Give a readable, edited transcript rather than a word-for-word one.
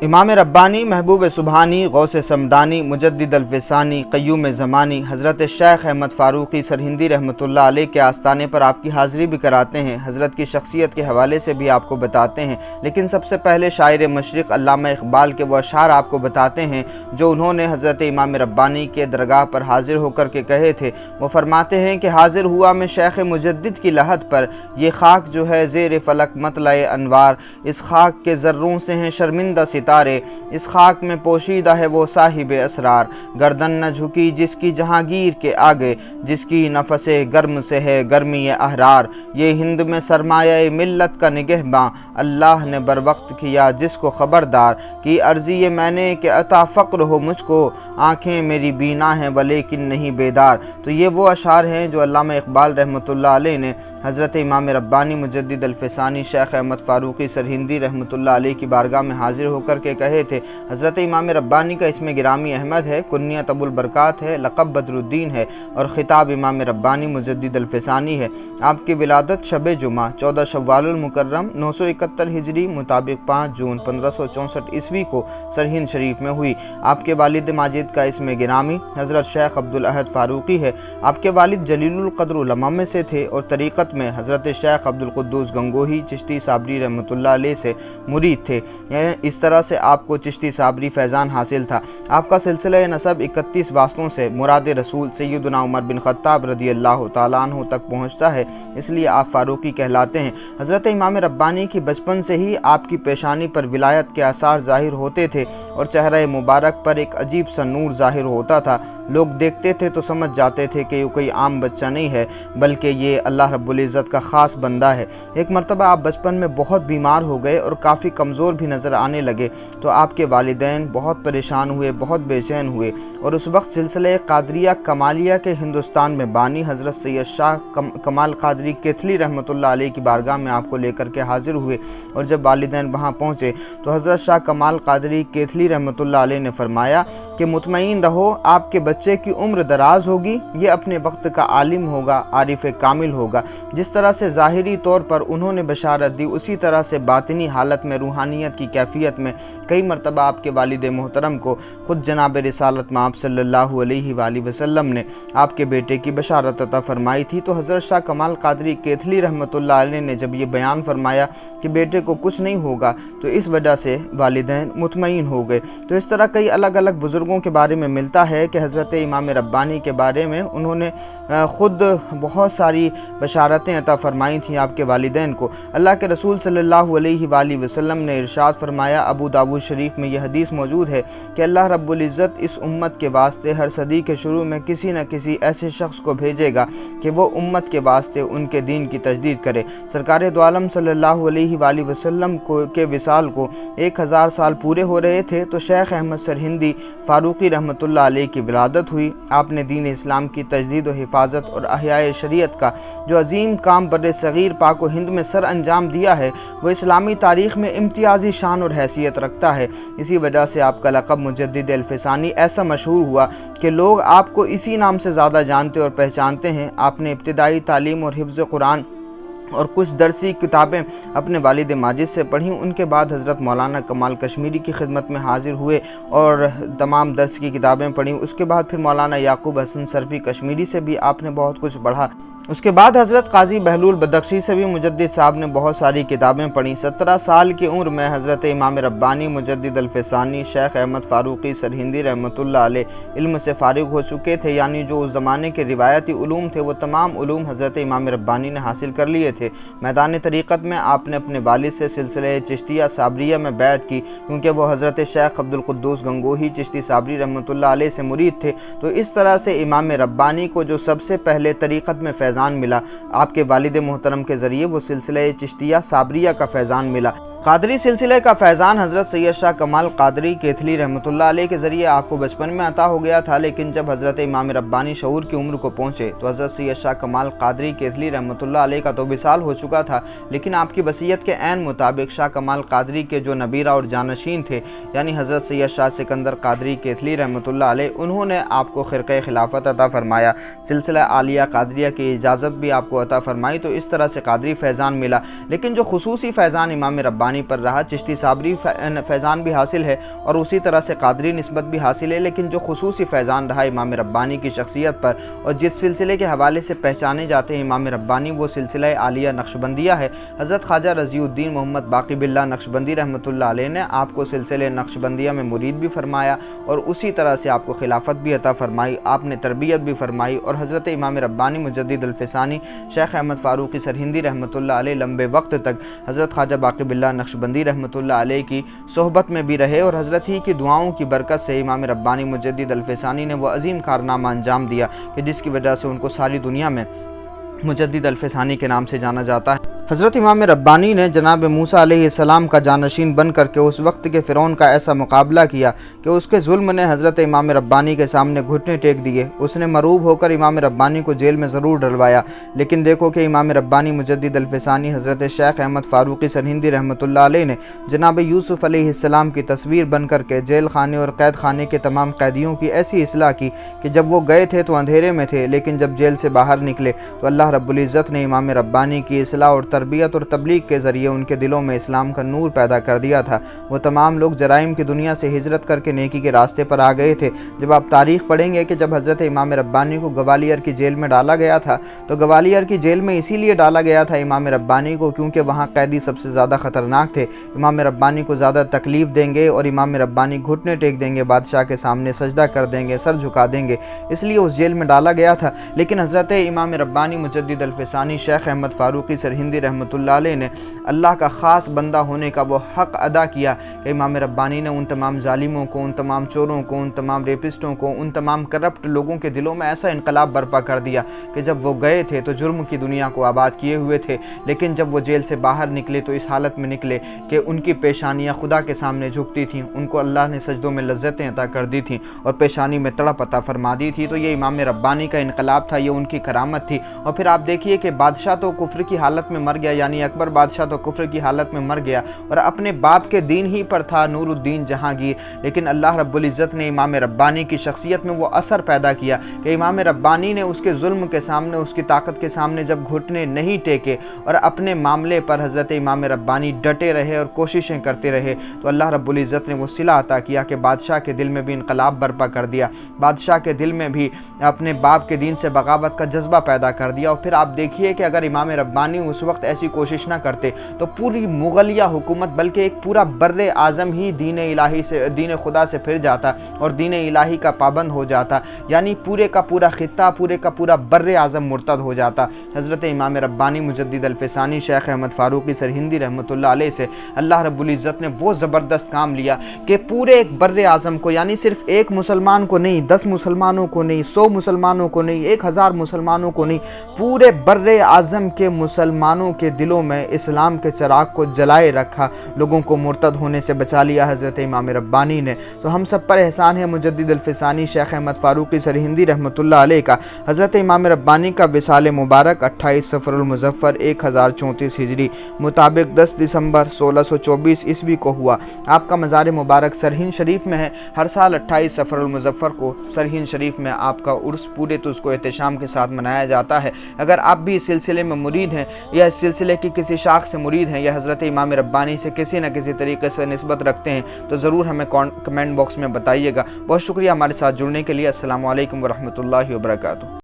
امام ربانی، محبوب سبحانی، غوث سمدانی، مجدد الفسانی، قیوم زمانی حضرت شیخ احمد فاروقی سرہندی رحمۃ اللہ علیہ کے آستانے پر آپ کی حاضری بھی کراتے ہیں، حضرت کی شخصیت کے حوالے سے بھی آپ کو بتاتے ہیں، لیکن سب سے پہلے شاعر مشرق علامہ اقبال کے وہ اشعار آپ کو بتاتے ہیں جو انہوں نے حضرت امام ربانی کے درگاہ پر حاضر ہو کر کے کہے تھے۔ وہ فرماتے ہیں کہ حاضر ہوا میں شیخ مجدد کی لحد پر، یہ خاک جو ہے زیر فلک مطلع انوار، اس خاک کے ذروں سے ہیں شرمندہ ستارے، اس خاک میں پوشیدہ ہے وہ صاحب اسرار، گردن نہ جھکی جس کی جہانگیر کے آگے، جس کی نفس گرم سے ہے گرمی احرار، یہ ہند میں سرمایہ ملت کا نگہباں، اللہ نے بر وقت کیا جس کو خبردار، کی عرضی یہ میں نے کہ عطا فقر ہو مجھ کو، آنکھیں میری بینا ہیں ولیکن نہیں بیدار۔ تو یہ وہ اشعار ہیں جو علامہ اقبال رحمۃ اللہ علیہ نے حضرت امام ربانی مجدد الفسانی شیخ احمد فاروقی سرہندی رحمۃ اللہ علیہ کی بارگاہ میں حاضر ہو کر کے کہے تھے۔ حضرت امام ربانی کا اسم گرامی احمد ہے، کنیت ابو البرکات ہے، لقب بدر الدین ہے اور خطاب امام ربانی مجدد الفسانی ہے۔ آپ کی ولادت شب جمعہ 14 شوال المکرم 971 ہجری مطابق 5 جون 1564 عیسوی کو سرہند شریف میں ہوئی۔ آپ کے والد ماجد کا اسم گرامی حضرت شیخ عبدالاحد فاروقی ہے۔ آپ کے والد جلیل القدر علماء میں سے تھے اور طریقت میں حضرت شیخ عبدالقدوس گنگوہی چشتی صابری رحمۃ اللہ علیہ سے مرید تھے، یعنی اس طرح سے آپ کو چشتی صابری فیضان حاصل تھا۔ آپ کا سلسلہ نسب 31 واسطوں سے مراد رسول سیدنا عمر بن خطاب رضی اللہ تعالیٰ عنہ تک پہنچتا ہے، اس لیے آپ فاروقی کہلاتے ہیں۔ حضرت امام ربانی کی بچپن سے ہی آپ کی پیشانی پر ولایت کے آثار ظاہر ہوتے تھے اور چہرہ مبارک پر ایک عجیب سا نور ظاہر ہوتا تھا، لوگ دیکھتے تھے تو سمجھ جاتے تھے کہ یہ کوئی عام بچہ نہیں ہے بلکہ یہ اللہ رب العزت کا خاص بندہ ہے۔ ایک مرتبہ آپ بچپن میں بہت بیمار ہو گئے اور کافی کمزور بھی نظر آنے لگے تو آپ کے والدین بہت پریشان ہوئے، بہت بے چین ہوئے اور اس وقت سلسلہ قادریہ کمالیہ کے ہندوستان میں بانی حضرت سید شاہ کمال قادری کیتھلی رحمۃ اللہ علیہ کی بارگاہ میں آپ کو لے کر کے حاضر ہوئے، اور جب والدین وہاں پہنچے تو حضرت شاہ کمال قادری کیتھلی رحمۃ اللہ علیہ نے فرمایا کہ مطمئن رہو، آپ کے بچے کی عمر دراز ہوگی، یہ اپنے وقت کا عالم ہوگا، عارف کامل ہوگا۔ جس طرح سے ظاہری طور پر انہوں نے بشارت دی، اسی طرح سے باطنی حالت میں روحانیت کی کیفیت میں کئی مرتبہ آپ کے والد محترم کو خود جناب رسالت مآب صلی اللہ علیہ وآلہ وسلم نے آپ کے بیٹے کی بشارت عطا فرمائی تھی۔ تو حضرت شاہ کمال قادری کیتھلی رحمۃ اللہ علیہ نے جب یہ بیان فرمایا کہ بیٹے کو کچھ نہیں ہوگا تو اس وجہ سے والدین مطمئن ہو گئے۔ تو اس طرح کئی الگ الگ بزرگوں کے بارے میں ملتا ہے کہ حضرت امام ربانی کے بارے میں انہوں نے خود بہت ساری بشارتیں عطا فرمائی تھیں آپ کے والدین کو۔ اللہ کے رسول صلی اللہ علیہ وآلہ وسلم نے ارشاد فرمایا، ابو داؤد شریف میں یہ حدیث موجود ہے کہ اللہ رب العزت اس امت کے واسطے ہر صدی کے شروع میں کسی نہ کسی ایسے شخص کو بھیجے گا کہ وہ امت کے واسطے ان کے دین کی تجدید کرے۔ سرکار دو عالم صلی اللہ علیہ وآلہ وسلم کے وصال کو 1000 سال پورے ہو رہے تھے تو شیخ احمد سرہندی فاروقی رحمۃ اللہ علیہ کی ولادت ہوئی۔ آپ نے دین اسلام کی تجدید و حفاظت اور احیاء شریعت کا جو عظیم کام بر صغیر پاک و ہند میں سر انجام دیا ہے، وہ اسلامی تاریخ میں امتیازی شان اور حیثیت رکھتا ہے۔ اسی وجہ سے آپ کا لقب مجدد الفسانی ایسا مشہور ہوا کہ لوگ آپ کو اسی نام سے زیادہ جانتے اور پہچانتے ہیں۔ آپ نے ابتدائی تعلیم اور حفظ قرآن اور کچھ درسی کتابیں اپنے والد ماجد سے پڑھیں، ان کے بعد حضرت مولانا کمال کشمیری کی خدمت میں حاضر ہوئے اور تمام درس کی کتابیں پڑھیں۔ اس کے بعد پھر مولانا یعقوب حسن صرفی کشمیری سے بھی آپ نے بہت کچھ پڑھا۔ اس کے بعد حضرت قاضی بہلول بدخشی سے بھی مجدد صاحب نے بہت ساری کتابیں پڑھیں۔ 17 سال کی عمر میں حضرت امام ربانی مجدد الفسانی شیخ احمد فاروقی سرہندی رحمۃ اللہ علیہ علم سے فارغ ہو چکے تھے، یعنی جو اس زمانے کے روایتی علوم تھے وہ تمام علوم حضرت امام ربانی نے حاصل کر لیے تھے۔ میدان طریقت میں آپ نے اپنے والد سے سلسلہ چشتیہ صابریہ میں بیعت کی، کیونکہ وہ حضرت شیخ عبدالقدوس گنگوہی چشتی صابری رحمۃ اللہ علیہ سے مرید تھے۔ تو اس طرح سے امام ربانی کو جو سب سے پہلے طریقت میں فیضان ملا، آپ کے والد محترم کے ذریعے وہ سلسلہ چشتیہ صابریہ کا فیضان ملا۔ قادری سلسلے کا فیضان حضرت سید شاہ کمال قادری کیتھلی رحمۃ اللہ علیہ کے ذریعے آپ کو بچپن میں عطا ہو گیا تھا، لیکن جب حضرت امام ربانی شعور کی عمر کو پہنچے تو حضرت سید شاہ کمال قادری کیتھلی رحمۃ اللہ علیہ کا تو وصال ہو چکا تھا، لیکن آپ کی وصیت کے عین مطابق شاہ کمال قادری کے جو نبیرہ اور جانشین تھے، یعنی حضرت سید شاہ سکندر قادری کیتھلی رحمۃ اللہ علیہ، انہوں نے آپ کو خرقہ خلافت عطا فرمایا، سلسلہ عالیہ قادریہ کی اجازت بھی آپ کو عطا فرمائی، تو اس طرح سے قادری فیضان ملا۔ لیکن جو خصوصی فیضان امام ربانی ربانی پر رہا۔ چشتی صابری فیضان بھی حاصل ہے اور اسی طرح سے قادری نسبت بھی حاصل ہے، لیکن جو خصوصی فیضان رہا امام ربانی کی شخصیت پر اور جس سلسلے کے حوالے سے پہچانے جاتے ہیں امام ربانی، وہ سلسلہ عالیہ نقشبندیہ ہے۔ حضرت خواجہ رضی الدین محمد باقی باللہ نقشبندی رحمۃ اللہ علیہ نے آپ کو سلسلہ نقشبندیہ میں مرید بھی فرمایا اور اسی طرح سے آپ کو خلافت بھی عطا فرمائی، آپ نے تربیت بھی فرمائی، اور حضرت امام ربانی مجدد الفسانی شیخ احمد فاروقی سرہندی رحمۃ اللہ علیہ لمبے وقت تک حضرت خواجہ باقی باللہ نقشبندی رحمۃ اللہ علیہ کی صحبت میں بھی رہے، اور حضرت ہی کی دعاؤں کی برکت سے امام ربانی مجدد الفسانی نے وہ عظیم کارنامہ انجام دیا کہ جس کی وجہ سے ان کو ساری دنیا میں مجدد الفسانی کے نام سے جانا جاتا ہے۔ حضرت امام ربانی نے جناب موسیٰ علیہ السلام کا جانشین بن کر کے اس وقت کے فرعون کا ایسا مقابلہ کیا کہ اس کے ظلم نے حضرت امام ربانی کے سامنے گھٹنے ٹیک دیے۔ اس نے مروب ہو کر امام ربانی کو جیل میں ضرور ڈلوایا، لیکن دیکھو کہ امام ربانی مجدد الفسانی حضرت شیخ احمد فاروقی سرہندی رحمۃ اللہ علیہ نے جناب یوسف علیہ السلام کی تصویر بن کر کے جیل خانے اور قید خانے کے تمام قیدیوں کی ایسی اصلاح کی کہ جب وہ گئے تھے تو اندھیرے میں تھے، لیکن جب جیل سے باہر نکلے تو اللہ رب العزت نے امام ربانی کی اصلاح اور تربیت اور تبلیغ کے ذریعے ان کے دلوں میں اسلام کا نور پیدا کر دیا تھا۔ وہ تمام لوگ جرائم کی دنیا سے ہجرت کر کے نیکی کے راستے پر آ گئے تھے۔ جب آپ تاریخ پڑھیں گے کہ جب حضرت امام ربانی کو گوالیار کی جیل میں ڈالا گیا تھا تو گوالیار کی جیل میں اسی لیے ڈالا گیا تھا امام ربانی کو کیونکہ وہاں قیدی سب سے زیادہ خطرناک تھے، امام ربانی کو زیادہ تکلیف دیں گے اور امام ربانی گھٹنے ٹیک دیں گے، بادشاہ کے سامنے سجدہ کر دیں گے، سر جھکا دیں گے، اس لیے اس جیل میں ڈالا گیا تھا۔ لیکن حضرت امام ربانی مجدد الفسانی شیخ احمد فاروقی سرہندی رحمۃ اللہ علیہ نے اللہ کا خاص بندہ ہونے کا وہ حق ادا کیا کہ امام ربانی نے ان تمام ظالموں کو، ان تمام چوروں کو، ان تمام ریپسٹوں کو، ان تمام کرپٹ لوگوں کے دلوں میں ایسا انقلاب برپا کر دیا کہ جب وہ گئے تھے تو جرم کی دنیا کو آباد کیے ہوئے تھے، لیکن جب وہ جیل سے باہر نکلے تو اس حالت میں نکلے کہ ان کی پیشانیاں خدا کے سامنے جھکتی تھیں، ان کو اللہ نے سجدوں میں لذتیں عطا کر دی تھیں اور پیشانی میں تڑپ عطا فرما دی تھی۔ تو یہ امام ربانی کا انقلاب تھا، یہ ان کی کرامت تھی۔ اور پھر آپ دیکھیے کہ بادشاہ تو کفر کی حالت میں مر گیا، یعنی اکبر بادشاہ تو کفر کی حالت میں مر گیا اور اپنے باپ کے دین ہی پر تھا، نور الدین جہانگیر، لیکن اللہ رب العزت نے امام ربانی کی شخصیت میں وہ اثر پیدا کیا کہ امام ربانی نے اس کے ظلم کے سامنے، اس کی طاقت کے سامنے جب گھٹنے نہیں ٹیکے اور اپنے معاملے پر حضرت امام ربانی ڈٹے رہے اور کوششیں کرتے رہے تو اللہ رب العزت نے وہ صلہ عطا کیا کہ بادشاہ کے دل میں بھی انقلاب برپا کر دیا، بادشاہ کے دل میں بھی اپنے باپ کے دین سے بغاوت کا جذبہ پیدا کر دیا۔ اور پھر آپ دیکھیے کہ اگر امام ربانی اس وقت ایسی کوشش نہ کرتے تو پوری مغلیہ حکومت بلکہ ایک پورا بر اعظم ہی دین الہی سے، دین خدا سے پھر جاتا اور دین الہی کا پابند ہو جاتا، یعنی پورے کا پورا خطہ، پورے کا پورا بر اعظم مرتد ہو جاتا۔ حضرت امام ربانی مجدد الفسانی شیخ احمد فاروقی سرہندی رحمۃ اللہ علیہ سے اللہ رب العزت نے وہ زبردست کام لیا کہ پورے ایک بر اعظم کو، یعنی صرف ایک مسلمان کو نہیں، 10 مسلمانوں کو نہیں، 100 مسلمانوں کو نہیں، 1000 مسلمانوں کو نہیں، پورے بر اعظم کے مسلمانوں کے دلوں میں اسلام کے چراغ کو جلائے رکھا، لوگوں کو مرتد ہونے سے بچا لیا حضرت امام ربانی نے۔ تو ہم سب پر احسان ہے مجدد الفسانی شیخ احمد فاروقی سرہندی رحمۃ اللہ علیہ کا۔ حضرت امام ربانی کا وصال مبارک 28 صفر المظفر 1034 ہجری مطابق 10 دسمبر 1624 عیسوی کو ہوا۔ آپ کا مزار مبارک سرہند شریف میں ہے۔ ہر سال 28 صفر المظفر کو سرہند شریف میں آپ کا عرس پورے تو اس کو احتشام کے ساتھ منایا جاتا ہے۔ اگر آپ بھی اس سلسلے میں مرید ہیں یا اس سلسلے کی کسی شاخ سے مرید ہیں یا حضرت امام ربانی سے کسی نہ کسی طریقے سے نسبت رکھتے ہیں تو ضرور ہمیں کمنٹ باکس میں بتائیے گا۔ بہت شکریہ ہمارے ساتھ جڑنے کے لیے۔ السلام علیکم ورحمۃ اللہ وبرکاتہ۔